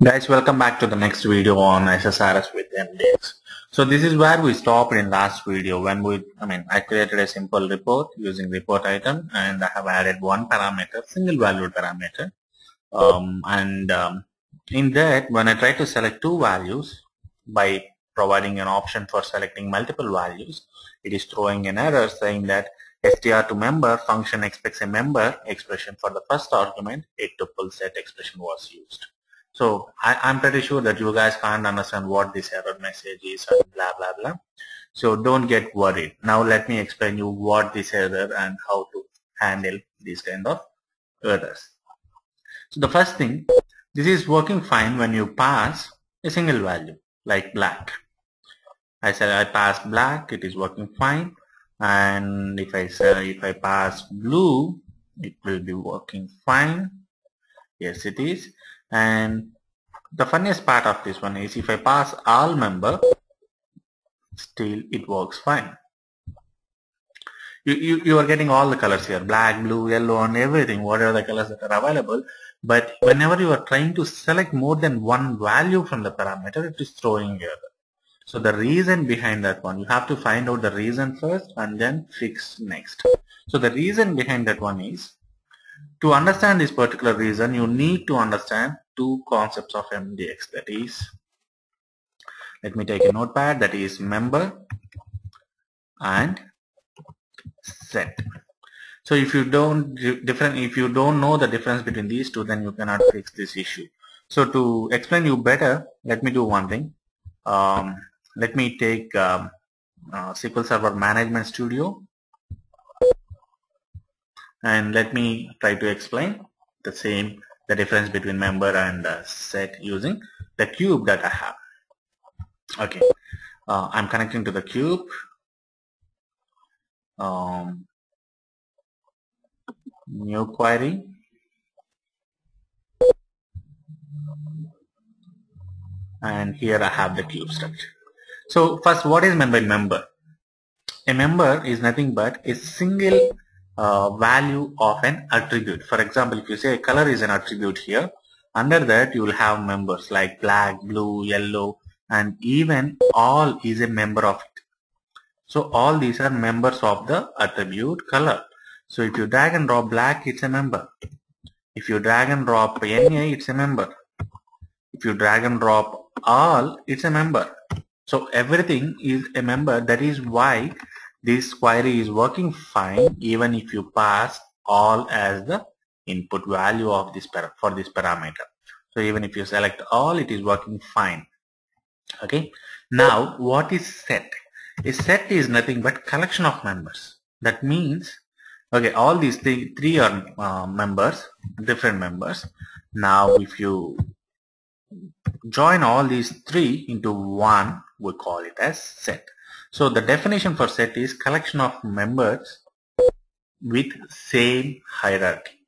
Guys, welcome back to the next video on SSRS with MDX. So this is where we stopped in last video when I created a simple report using report item and I have added one parameter, single valued parameter. In that, when I try to select two values by providing an option for selecting multiple values, it is throwing an error saying that str to member function expects a member expression for the first argument, a tuple set expression was used. So I'm pretty sure that you guys can't understand what this error message is and blah blah blah. So don't get worried. Now let me explain you what this error and how to handle these kind of errors. So the first thing, this is working fine when you pass a single value like black. I said I pass black, it is working fine, and if I pass blue, it will be working fine. Yes, it is. And the funniest part of this one is if I pass all member, still it works fine. You are getting all the colors here, black, blue, yellow, and everything, whatever the colors that are available. But whenever you are trying to select more than one value from the parameter, it is throwing error. So the reason behind that one, you have to find out the reason first and then fix next. So the reason behind that one is, to understand this particular reason, you need to understand two concepts of MDX. That is, let me take a notepad, that is member and set. So if you don't know the difference between these two, then you cannot fix this issue. So to explain you better, let me do one thing. Let me take SQL Server Management Studio and let me try to explain the difference between member and set using the cube that I have. Okay, I'm connecting to the cube. New query. And here I have the cube structure. So first, what is meant by member? A member is nothing but a single value of an attribute. For example, if you say color is an attribute here, under that you will have members like black, blue, yellow, and even all is a member of it. So all these are members of the attribute color. So if you drag and drop black, it's a member. If you drag and drop NA, it's a member. If you drag and drop all, it's a member. So everything is a member. That is why this query is working fine even if you pass all as the input value of this for this parameter. So even if you select all, it is working fine. Okay. Now what is set? A set is nothing but collection of members. That means, okay, all these three are members, different members. Now if you join all these three into one, we call it as set. So the definition for set is collection of members with same hierarchy.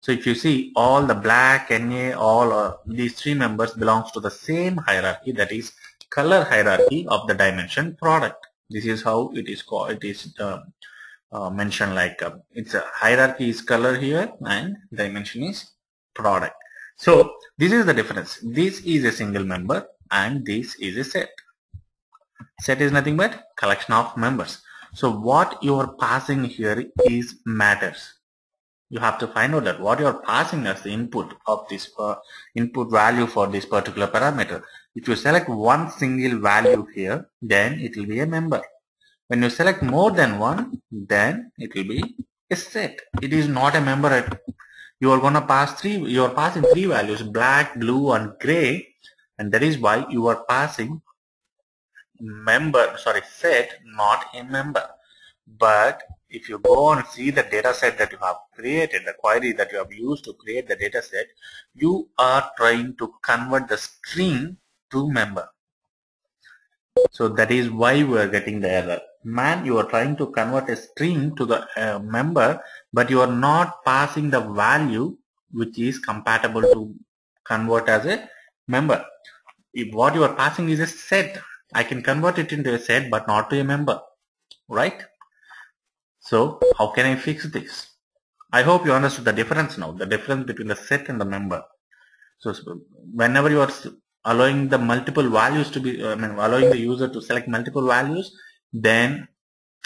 So if you see all the black, NA, all these three members belongs to the same hierarchy, that is color hierarchy of the dimension product. This is how it is called. It is mentioned like it's a hierarchy is color here and dimension is product. So this is the difference. This is a single member and this is a set. Set is nothing but collection of members. So what you are passing here is matters. You have to find out that what you are passing as the input of this input value for this particular parameter. If you select one single value here, then it will be a member. When you select more than one, then it will be a set. It is not a member. You are going to pass three. You are passing three values: black, blue, and gray, and that is why you are passing set, not a member. But if you go and see the data set that you have created, the query that you have used to create the data set, you are trying to convert the string to member. So that is why we are getting the error. Man, you are trying to convert a string to the member, but you are not passing the value which is compatible to convert as a member. If what you are passing is a set, I can convert it into a set but not to a member, right? So how can I fix this? I hope you understood the difference now, the difference between the set and the member. So whenever you are allowing the multiple values to be, allowing the user to select multiple values, then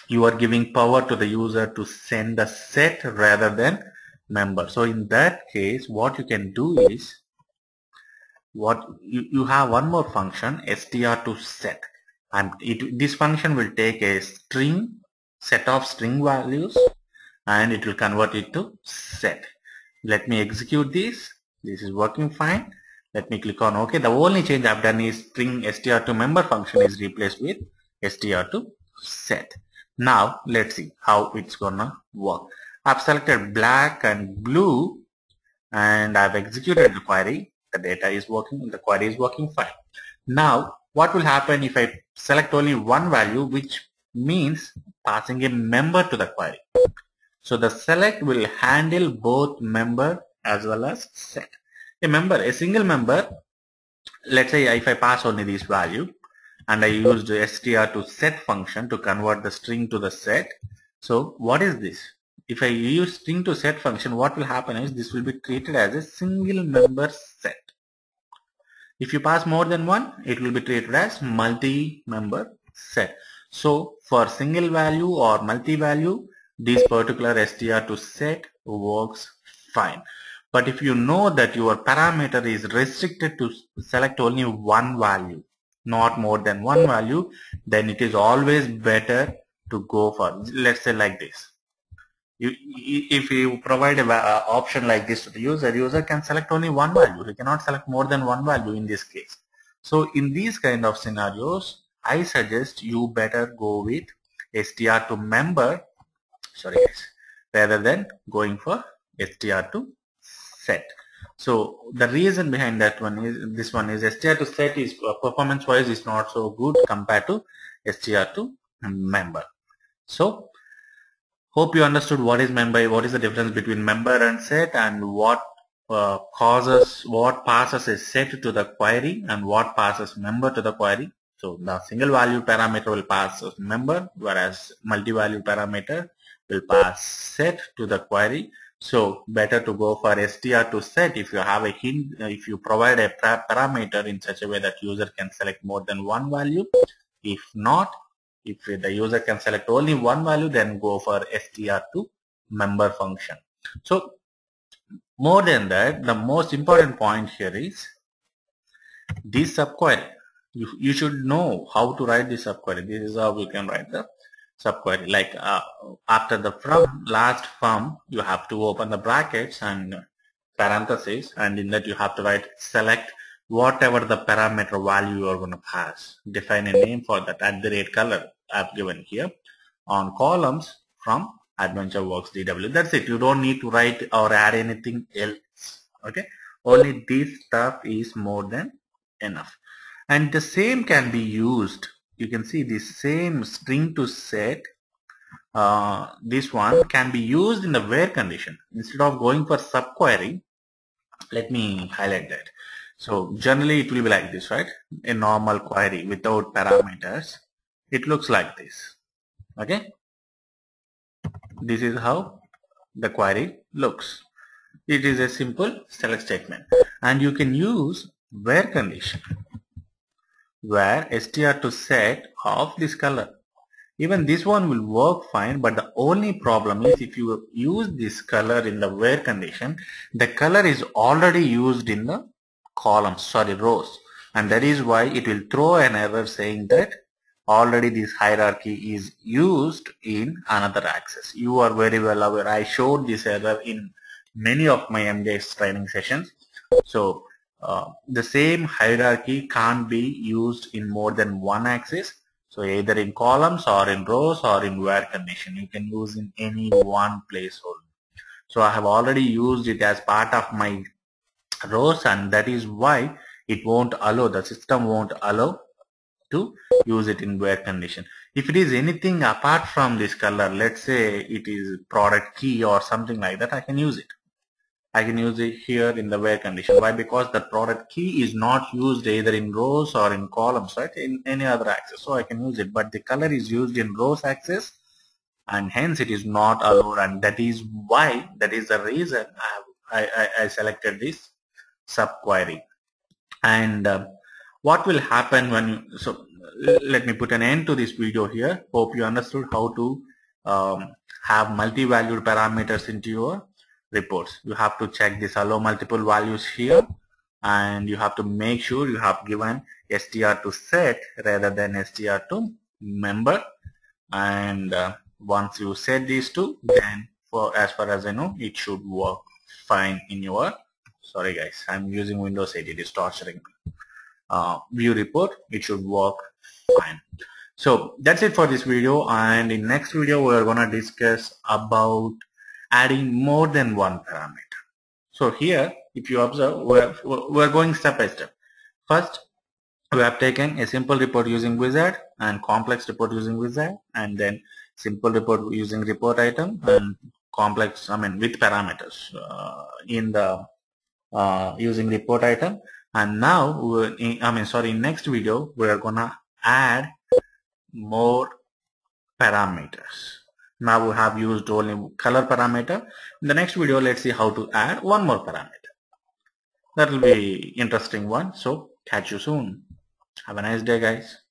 you are giving power to the user to send a set rather than member. So in that case, what you can do is, you have one more function, str to set, and this function will take a set of string values, and it will convert it to set. Let me execute this. This is working fine. Let me click on OK. The only change I've done is string str to member function is replaced with str to set. Now let's see how it's gonna work. I've selected black and blue and I've executed the query. The data is working, the query is working fine. Now what will happen if I select only one value, which means passing a member to the query? So the select will handle both member as well as set. A single member, let's say if I pass only this value and I used str to set function to convert the string to the set. So what is this? If I use string to set function, what will happen is this will be treated as a single member set. If you pass more than one, it will be treated as multi-member set. So for single value or multi-value, this particular str to set works fine. But if you know that your parameter is restricted to select only one value, not more than one value, then it is always better to go for, let's say like this. If you provide an option like this to the user can select only one value. He cannot select more than one value in this case. So in these kind of scenarios, I suggest you better go with str to member, rather than going for str to set. So the reason behind that one is, this one is str to set is performance wise is not so good compared to str to member. So hope you understood what is member, what is the difference between member and set, and what passes a set to the query and what passes member to the query. So the single value parameter will pass as member, whereas multi-value parameter will pass set to the query. So better to go for str to set if you have a hint, if you provide a parameter in such a way that user can select more than one value. If not, if the user can select only one value, then go for str to member function. So more than that, the most important point here is this subquery. You should know how to write this subquery. This is how you can write the subquery. Like after the from, you have to open the brackets and parentheses, and in that you have to write select whatever the parameter value you are going to pass. Define a name for that at the red color I've given here. On columns from AdventureWorks DW. That's it. You don't need to write or add anything else. Okay. Only this stuff is more than enough. And the same can be used. You can see this same string to set. This one can be used in the where condition. Instead of going for subquery, let me highlight that. So generally it will be like this, right? A normal query without parameters. It looks like this. Okay. This is how the query looks. It is a simple select statement, and you can use where condition, where str to set of this color. Even this one will work fine, but the only problem is if you use this color in the where condition, the color is already used in the columns, rows, and that is why it will throw an error saying that already this hierarchy is used in another axis. You are very well aware. I showed this error in many of my MDX training sessions. So the same hierarchy can't be used in more than one axis. So either in columns or in rows or in where condition, you can use in any one place only. So I have already used it as part of my rows, and that is why it won't allow, the system won't allow to use it in where condition. If it is anything apart from this color, let's say it is product key or something like that, I can use it. I can use it here in the where condition. Why? Because the product key is not used either in rows or in columns, right? In any other axis. So I can use it. But the color is used in rows axis, and hence it is not allowed. And that is why, that is the reason I selected this subquery. And what will happen when you, so let me put an end to this video here. Hope you understood how to have multi-valued parameters into your reports. You have to check this allow multiple values here, and you have to make sure you have given str to set rather than str to member. And once you set these two, then for as far as I know, it should work fine in your, sorry guys, I'm using Windows 8, it is torturing me. View report, it should work fine. So that's it for this video, and in next video we are going to discuss about adding more than one parameter. So here, if you observe, we're going step by step. First, we have taken a simple report using wizard and complex report using wizard, and then simple report using report item and complex, with parameters in the using report item. And now, in next video, we are gonna add more parameters. Now we have used only color parameter. In the next video, let's see how to add one more parameter. That will be interesting one. So catch you soon. Have a nice day, guys.